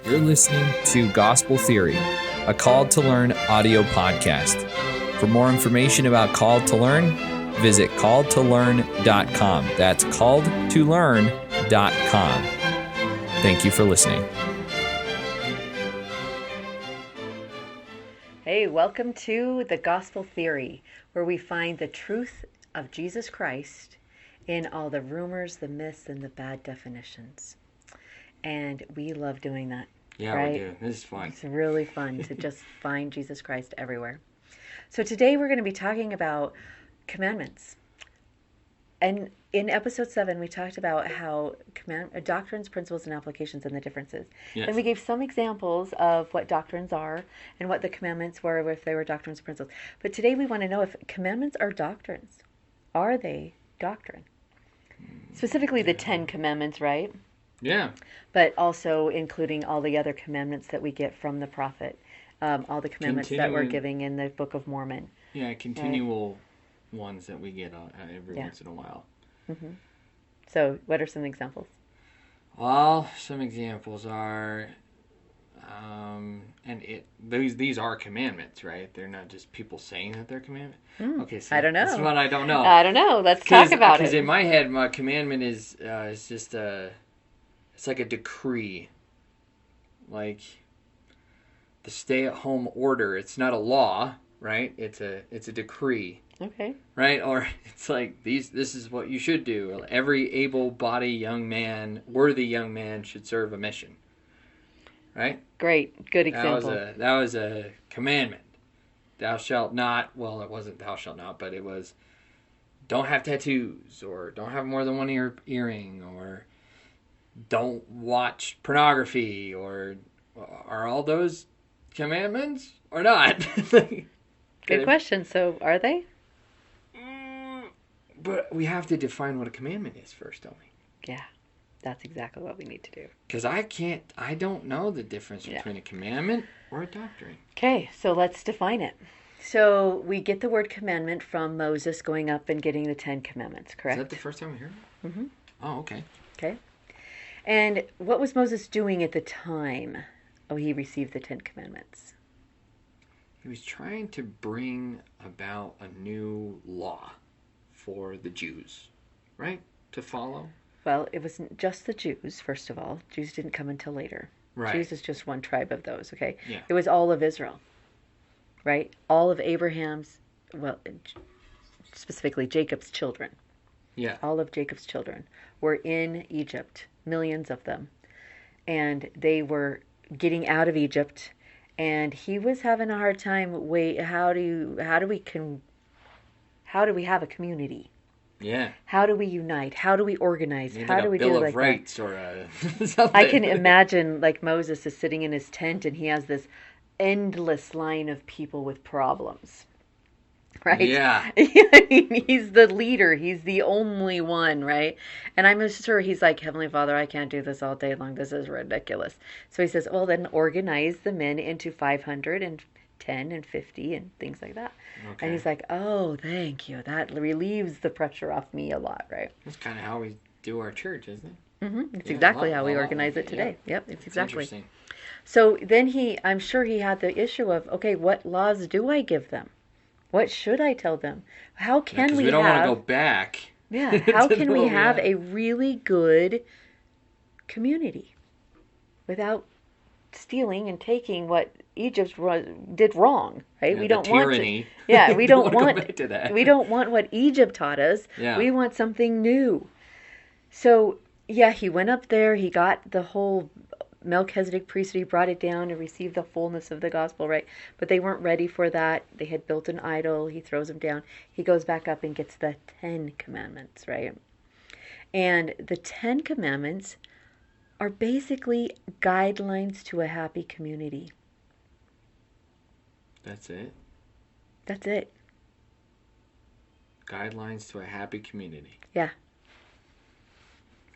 You're listening to Gospel Theory, a Called to Learn audio podcast. For more information about Called to Learn, visit calledtolearn.com. That's calledtolearn.com. Thank you for listening. Hey, welcome to the Gospel Theory, where we find the truth of Jesus Christ in all the rumors, the myths, and the bad definitions. And we love doing that. Yeah, right? we do. This is fun. It's really fun to just find Jesus Christ everywhere. So today we're going to be talking about commandments. And in episode 7, we talked about how doctrines, principles, and applications and the differences. Yes. And we gave some examples of what doctrines are and what the commandments were, if they were doctrines, principles. But today we want to know if commandments are doctrines. Are they doctrine? Specifically the 10 commandments, right? Yeah. But also including all the other commandments that we get from the prophet. All the commandments that we're giving in the Book of Mormon. Yeah, continual ones that we get every once in a while. Mm-hmm. So, what are some examples? Well, some examples are, these are commandments, right? They're not just people saying that they're commandments. Okay, so I don't know. This is what I don't know. I don't know. Let's talk about it. Because in my head, my commandment is just it's like a decree, like the stay-at-home order. It's not a law, right? It's a decree. Okay. Right? Or it's like this is what you should do. Every able-bodied young man, worthy young man should serve a mission. Right? Great. Good example. That was a commandment. Thou shalt not, well, it wasn't thou shalt not, but it was don't have tattoos, or don't have more than one earring, or don't watch pornography, or are all those commandments or not? Good question. So, are they? But we have to define what a commandment is first, don't we? Yeah, that's exactly what we need to do. Because I don't know the difference between a commandment or a doctrine. Okay, so let's define it. So we get the word commandment from Moses going up and getting the 10 commandments, correct? Is that the first time we heard it? Mm-hmm. Oh, okay. Okay. And what was Moses doing at the time he received the 10 commandments? He was trying to bring about a new law for the Jews, right? To follow? Well, it wasn't just the Jews, first of all. Jews didn't come until later. Right. Jews is just one tribe of those, okay? Yeah. It was all of Israel, right? All of Abraham's, well, specifically Jacob's children. Yeah. All of Jacob's children were in Egypt, millions of them. And they were getting out of Egypt, and he was having a hard time. How do we have a community? Yeah. How do we unite? How do we organize? How do we do like a it Bill like of Rights that? or something? I can imagine like Moses is sitting in his tent and he has this endless line of people with problems. Right? Yeah. He's the leader. He's the only one, right? And I'm sure he's like, Heavenly Father, I can't do this all day long. This is ridiculous. So he says, well, then organize the men into 500 and 10 and 50 and things like that. Okay. And he's like, oh, thank you. That relieves the pressure off me a lot, right? That's kind of how we do our church, isn't it? Mm-hmm. It's exactly how we organize it today. Yeah. Yep, it's exactly. Interesting. So then I'm sure he had the issue of, okay, what laws do I give them? What should I tell them? How can we don't want to go back. Yeah, how can we have a really good community without stealing and taking what Egypt did wrong, right? Yeah, we don't tyranny. Want to. Yeah, we don't want. Go back to that. We don't want what Egypt taught us. Yeah. We want something new. So yeah, he went up there. He got the whole Melchizedek priesthood. He brought it down to receive the fullness of the gospel, right? But they weren't ready for that. They had built an idol. He throws them down. He goes back up and gets the 10 commandments, right? And the 10 commandments are basically guidelines to a happy community. That's it? That's it. Guidelines to a happy community. Yeah.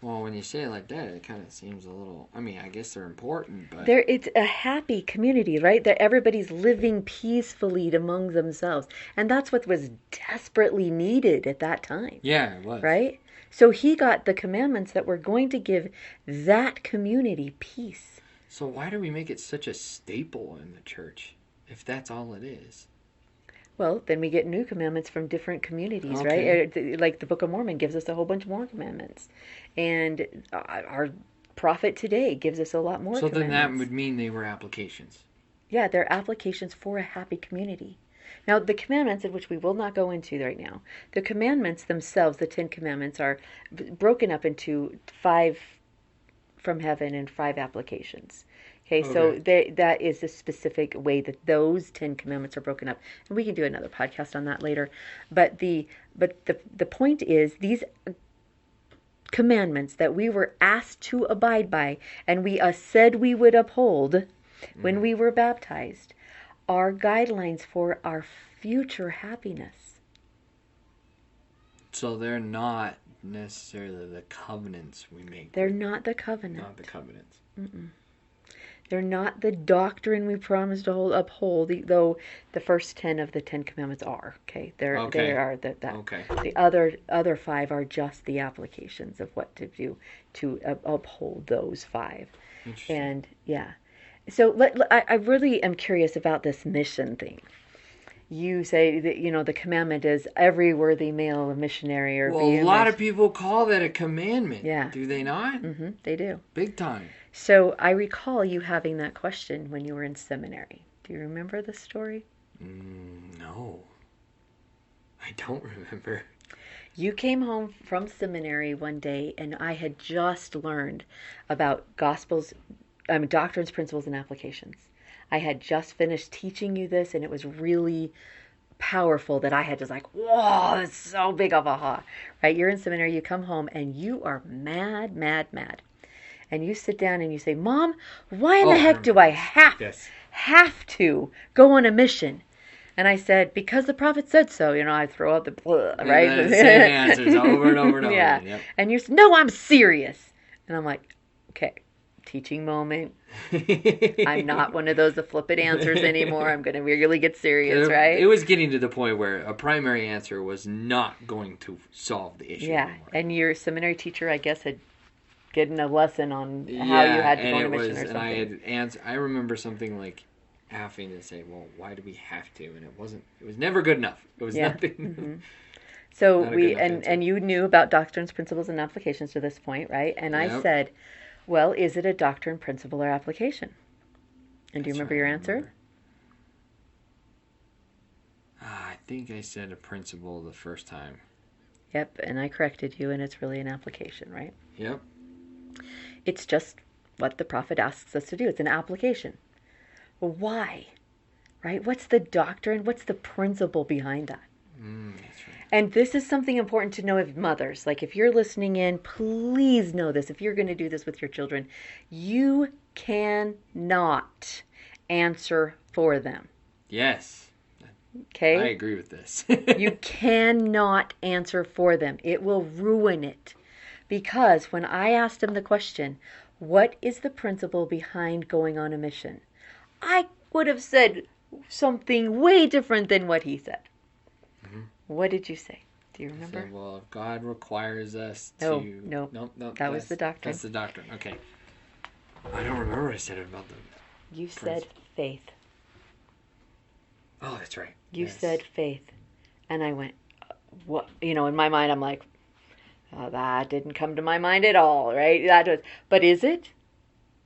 Well, when you say it like that, it kind of seems a little, I mean, I guess they're important, but... It's a happy community, right? That everybody's living peacefully among themselves. And that's what was desperately needed at that time. Yeah, it was. Right? So he got the commandments that were going to give that community peace. So why do we make it such a staple in the church if that's all it is? Well, then we get new commandments from different communities, Okay. right? Like the Book of Mormon gives us a whole bunch more commandments. And our prophet today gives us a lot more So commandments. then that would mean they were applications. Yeah, they're applications for a happy community. Now, the commandments, in which we will not go into right now, the commandments themselves, the 10 commandments, are broken up into 5 from heaven and 5 applications. Okay, so that is the specific way that those 10 commandments are broken up. And we can do another podcast on that later. But the point is, these commandments that we were asked to abide by and we said we would uphold when we were baptized are guidelines for our future happiness. So they're not necessarily the covenants we make. They're not the covenant. Not the covenants. Mm-mm. They're not the doctrine we promised to uphold, though the first 10 of the 10 commandments are. Okay, they are that. Okay. The other 5 are just the applications of what to do to uphold those 5. Interesting. And yeah, so I really am curious about this mission thing. You say that the commandment is every worthy male a missionary or well, a lot of people call that a commandment. Yeah. Do they not? Mm-hmm, they do. Big time. So I recall you having that question when you were in seminary. Do you remember the story? No. I don't remember. You came home from seminary one day and I had just learned about doctrines, principles, and applications. I had just finished teaching you this and it was really powerful that I had just whoa, that's so big of a aha. Right? You're in seminary, you come home and you are mad. And you sit down and you say, Mom, why in the heck do I have to go on a mission? And I said, because the prophet said so. I throw out the blah, right? And the same answers over and over and over. Yeah. Yep. And you said, no, I'm serious. And I'm like, okay, teaching moment. I'm not one of those flippant answers anymore. I'm going to really get serious, right? It was getting to the point where a primary answer was not going to solve the issue anymore. And your seminary teacher, I guess, had getting a lesson on how you had to go on a mission or something. And I remember something like having to say, well, why do we have to? And it was never good enough. It was nothing. Mm-hmm. So and you knew about doctrines, principles, and applications to this point, right? And I said, well, is it a doctrine, principle, or application? And do you remember your answer? I think I said a principle the first time. Yep, and I corrected you, and it's really an application, right? Yep. It's just what the prophet asks us to do. It's an application. Well, why? Right? What's the doctrine? What's the principle behind that? That's right. And this is something important to know of mothers. Like if you're listening in, please know this. If you're going to do this with your children, you cannot answer for them. Yes. Okay? I agree with this. You cannot answer for them. It will ruin it. Because when I asked him the question, what is the principle behind going on a mission? I would have said something way different than what he said. Mm-hmm. What did you say? Do you remember? I said, well, if God requires us No, to... No. That was the doctrine. That's the doctrine. Okay. I don't remember what I said about them. You said faith. Oh, that's right. You said faith. And I went, what? In my mind, I'm like, oh, that didn't come to my mind at all, right? But is it?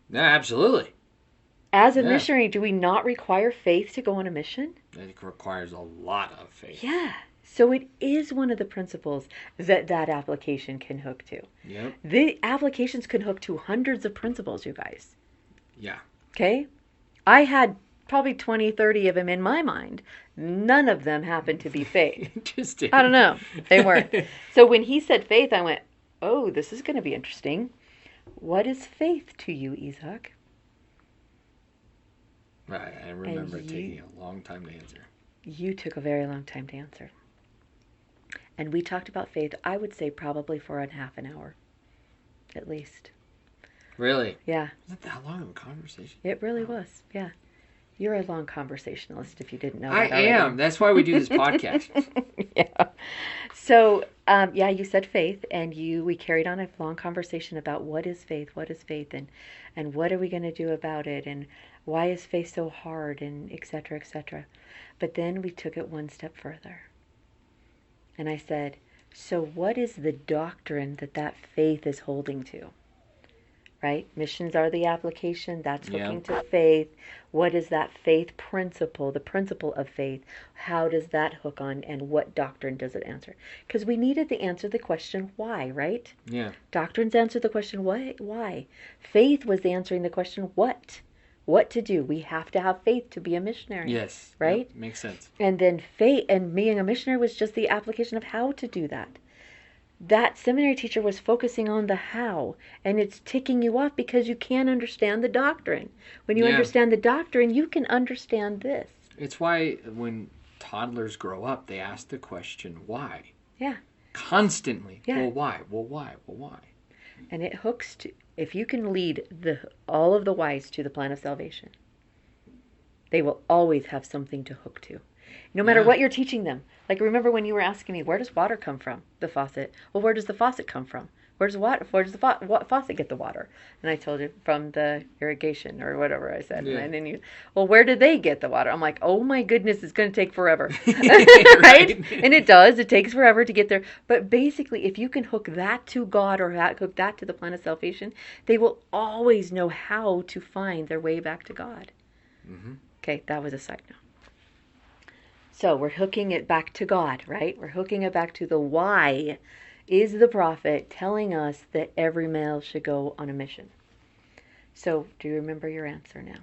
Yeah, absolutely. As a missionary, do we not require faith to go on a mission? It requires a lot of faith. Yeah. So it is one of the principles that application can hook to. Yep. The applications can hook to hundreds of principles, you guys. Yeah. Okay? I had probably 20, 30 of them in my mind. None of them happened to be faith. Interesting. I don't know. They weren't. So when he said faith, I went, oh, this is going to be interesting. What is faith to you, Isaac? Right. I remember taking a long time to answer. You took a very long time to answer. And we talked about faith, I would say probably for a half an hour, at least. Really? Yeah. Was it that long of a conversation? It really was, yeah. You're a long conversationalist if you didn't know I that already. am. That's why we do this podcast. Yeah. So Yeah, you said faith, and we carried on a long conversation about what is faith, and what are we going to do about it, and why is faith so hard, and et cetera, et cetera. But then we took it one step further. And I said, so what is the doctrine that faith is holding to? Right? Missions are the application. That's hooking to faith. What is that faith principle, the principle of faith? How does that hook on, and what doctrine does it answer? Because we needed to answer the question why, right? Yeah. Doctrines answer the question why. Faith was answering the question what. What to do. We have to have faith to be a missionary. Yes. Right? Yep. Makes sense. And then faith and being a missionary was just the application of how to do that. That seminary teacher was focusing on the how, and it's ticking you off because you can't understand the doctrine. When you understand the doctrine, you can understand this. It's why when toddlers grow up, they ask the question, why? Yeah. Constantly. Yeah. Well, why? Well, why? Well, why? And it hooks to, if you can lead all of the whys to the plan of salvation, they will always have something to hook to. No matter what you're teaching them. Like, remember when you were asking me, where does water come from? The faucet. Well, where does the faucet come from? Where does the faucet get the water? And I told you, from the irrigation or whatever I said. Yeah. And then well, where do they get the water? I'm like, oh my goodness, it's going to take forever. Right? And it does. It takes forever to get there. But basically, if you can hook that to God or hook that to the plan of salvation, they will always know how to find their way back to God. Mm-hmm. Okay, that was a side note. So we're hooking it back to God, right? We're hooking it back to the why is the prophet telling us that every male should go on a mission. So do you remember your answer now?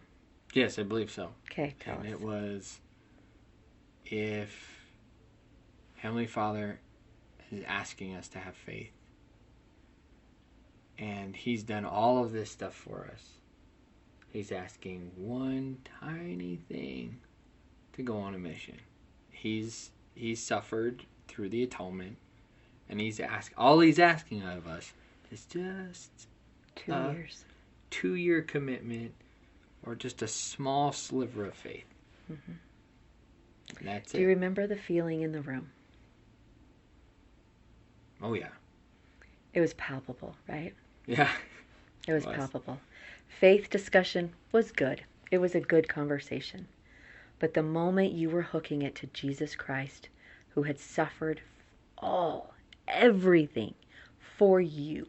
Yes, I believe so. Okay, tell us. And it was, if Heavenly Father is asking us to have faith, and He's done all of this stuff for us, He's asking one tiny thing to go on a mission. He's suffered through the atonement, and all he's asking of us is just 2 years. 2-year commitment, or just a small sliver of faith. Mm-hmm. And that's Do you remember the feeling in the room? Oh yeah. It was palpable, right? Yeah. It was palpable. Faith discussion was good. It was a good conversation. But the moment you were hooking it to Jesus Christ, who had suffered everything for you,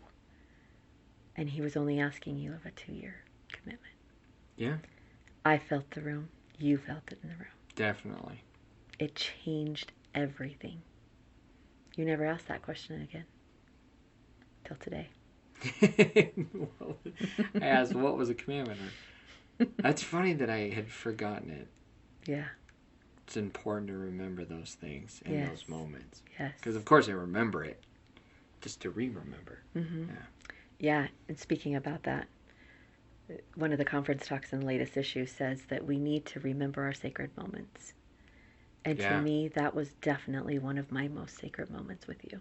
and He was only asking you of a 2-year commitment. Yeah. I felt the room. You felt it in the room. Definitely. It changed everything. You never asked that question again. Till today. I asked, what was a commandment? That's funny that I had forgotten it. Yeah. It's important to remember those things in those moments. Yes. Because, of course, I remember it. Just to remember. Mm-hmm. Yeah. Yeah, and speaking about that, one of the conference talks in the latest issue says that we need to remember our sacred moments. And to me, that was definitely one of my most sacred moments with you.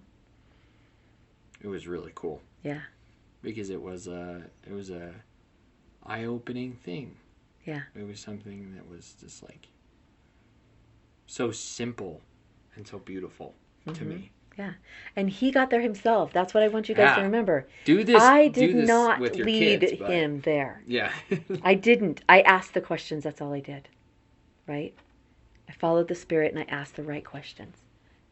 It was really cool. Yeah. Because it was a eye-opening thing. Yeah. It was something that was just like so simple and so beautiful to me. Yeah. And he got there himself. That's what I want you guys to remember. I did not lead him there. Yeah. I didn't. I asked the questions. That's all I did. Right? I followed the Spirit and I asked the right questions.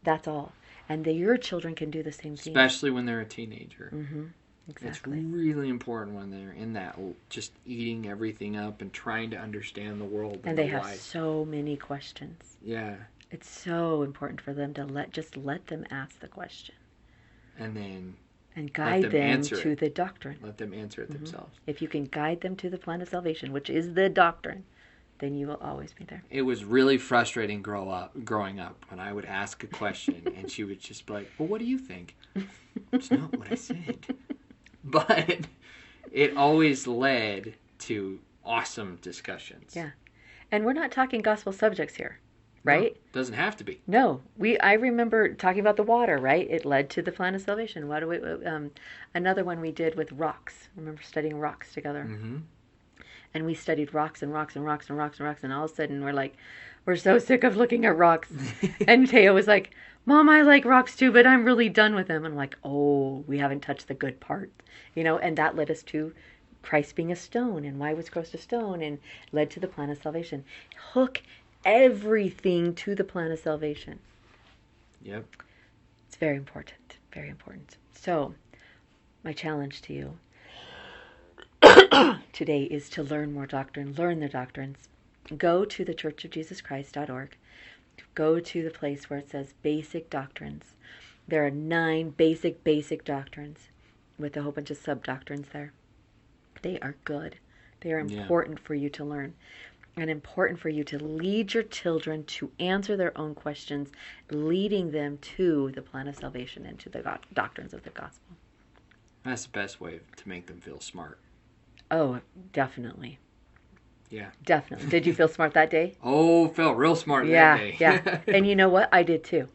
That's all. And your children can do the same thing. Especially when they're a teenager. Mm-hmm. Exactly. It's really important when they're in that, just eating everything up and trying to understand the world. And they have so many questions. Yeah. It's so important for them to let them ask the question. And guide them to the doctrine. Let them answer it themselves. If you can guide them to the plan of salvation, which is the doctrine, then you will always be there. It was really frustrating growing up when I would ask a question and she would just be like, well, what do you think? It's not what I said. But it always led to awesome discussions. Yeah. And we're not talking gospel subjects here, right? No, doesn't have to be. No. I remember talking about the water, right? It led to the plan of salvation. Another one we did with rocks. I remember studying rocks together. Mm-hmm. And we studied rocks and rocks and rocks and rocks and rocks. And all of a sudden we're like, we're so sick of looking at rocks. And Teo was like, Mom, I like rocks too, but I'm really done with them. And I'm like, oh, we haven't touched the good part. And that led us to Christ being a stone, and why was Christ a stone, and led to the plan of salvation. Hook everything to the plan of salvation. Yep. It's very important. Very important. So, my challenge to you today is to learn more doctrine. Learn the doctrines. Go to the churchofjesuschrist.org. Go to the place where it says basic doctrines. There are 9 basic doctrines with a whole bunch of sub-doctrines there. They are good. They are important for you to learn, and important for you to lead your children to answer their own questions, leading them to the plan of salvation and to the doctrines of the gospel. That's the best way to make them feel smart. Oh, definitely. Yeah. Definitely. Did you feel smart that day? Oh, felt real smart that day. Yeah. And you know what? I did too.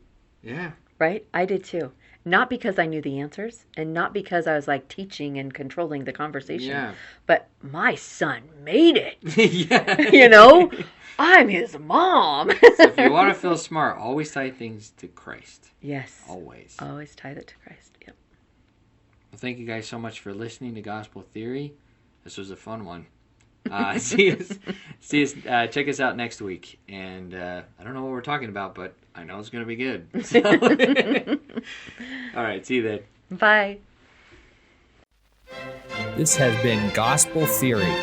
Yeah. Right? I did too. Not because I knew the answers, and not because I was like teaching and controlling the conversation, but my son made it. Yeah. I'm his mom. So if you want to feel smart, always tie things to Christ. Yes. Always. Always tie it to Christ. Yep. Well, thank you guys so much for listening to Gospel Theory. This was a fun one. See us. Check us out next week. And I don't know what we're talking about, but I know it's going to be good. So. All right. See you then. Bye. This has been Gospel Theory,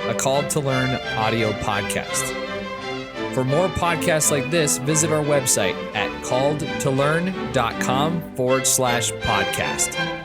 a Called to Learn audio podcast. For more podcasts like this, visit our website at calledtolearn.com/podcast.